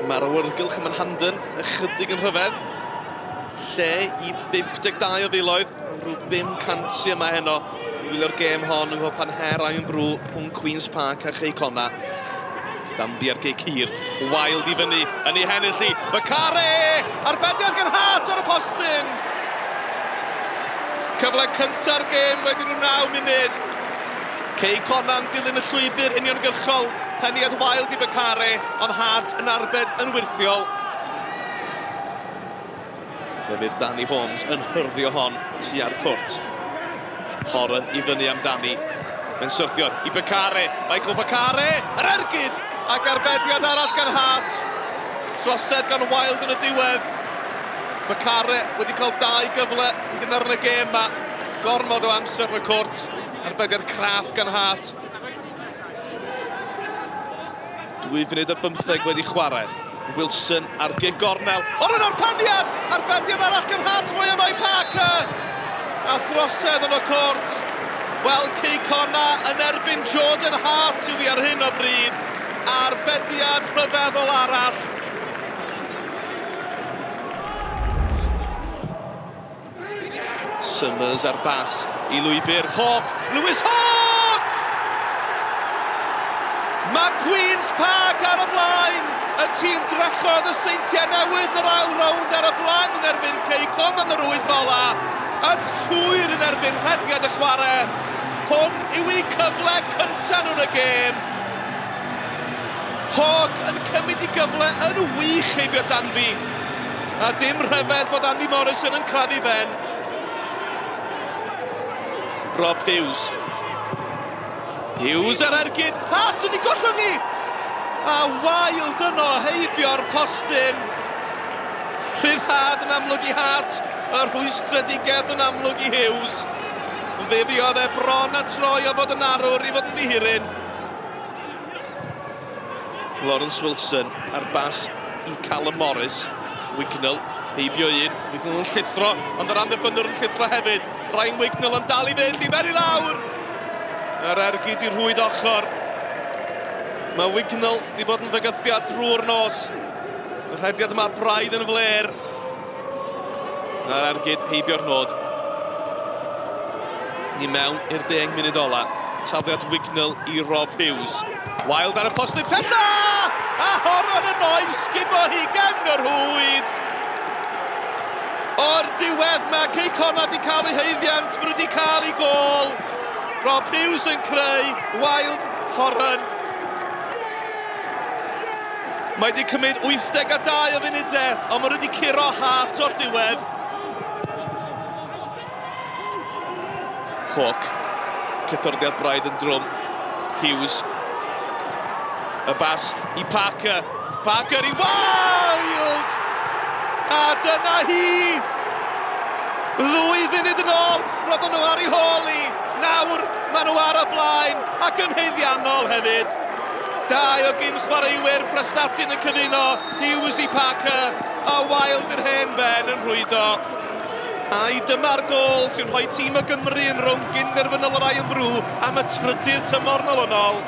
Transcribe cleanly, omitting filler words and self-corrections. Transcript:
Mae'r awyrgylch yn Manhamden ychydig yn rhyfedd. Lle I 52 o filoedd, rhyw 500 yma heno. Wylio'r gêm hon yng Cwpan IRN BRU rhwng Queen's Park a Cei Connah. Dambi ar gig hir, Wild I fyny, yn ei hennill I. Bacare! Arbediad gan Hart ar y postyn! Cyfle cynta'r gêm wedi nhw 9 munud. Cei Connah yn dilyn y llwybr uniongyrchol. Penniad Wild I Bacare, ond Hart yn arbed yn wirthiol. Fe fydd Danny Holmes yn hyrddio hon tu ar cwrt. Horan I fyny amdani. Mae'n syrthio I Bacare. Michael Bacare, yr ergyd! Ac arbediad arall gan Hart. Trosed gan Wild yn y diwedd. Bacare wedi cael 2 gyfle yn gynnar yn y gêm yma. Gormod o amser yn y cwrt. Arbediad craff gan Hart. 2 funud ar 15 wedi chwarae. Wilson ar gig gornel. O'r o'r paniad! Arbediad arall gan Hart mwy o'n o'i Parker! A throsedd yn y cwrt. Wel, Cei Connah yn erbyn Jordan Hart yw I ar hyn o bryd. Arbediad rhyfeddol arall. Summers ar bas I lwybr. Hawk! Lewis Hawk! Mae Queen's Park ar y blaen. Y tîm drechodd y Seintiau Newydd yr ail rownd ar y blaen yn erbyn Cei Connah yn yr 8 ola. Yn llwyr yn erbyn rhediad y chwarae. Hwn yw I cyfle cyntaf nhw'n y gêm. Hawk yn cymryd I gyfle yn wych heibio Danby. A dim rhyfedd bod Andy Morrison yn craddu ben. Rob Hughes. Hughes ar ergyd. Hart yn I gollwng I. A Wild yno heibio'r postyn. Rhyddhad yn amlwg I Hart. Y rhwystredigaeth yn amlwg I Hughes. Fe fuodd e bron a troi o fod yn arwr I fod yn ddihiryn. Lawrence Wilson ar bas I Callum Morris. Wignell, heibio un. Wignell yn llithro, ond yr amddiffynwyr yn llithro hefyd. Ryan Wignell yn dal I fynd I fer I lawr. Yr ergyd I rhwyd ochr. Mae Wignell wedi bod yn fygythiad drwy'r nos. Y rhediad yma braidd yn fler. Yr ergyd heibio'r nod. Ni mewn i'r 10 munud ola. Tafliad Wignell I Rob Hughes. Wild ar y postyn penna! A Horan yn oes sgimo hi gan yr hwyd. O'r diwedd mae Cei Connah wedi cael ei heiddiant, maen nhw wedi cael ei gol. Rob Hughes yn creu, Wild, Horan. Mae wedi cymryd 82 o funudau, ond maen nhw wedi curo Hart o'r diwedd. Hawk, cyffyrddiad braidd yn drwm. Hughes. Y bas I Parker. Parker I Wild! A dyna hi! 2 funud yn ôl, roedden nhw ar ei hôl I. Nawr, maen nhw ar y blaen, ac yn heiddiannol hefyd. 2 o gyn chwaraewyr prestatyn yn cyfuno, Hughes I Parker, a Wild yr hen ben yn rhwydo. A dyma'r gol sy'n rhoi tîm o Gymru yn rownd gyn derfynol yr IRN BRU am y trydydd tymor nôl.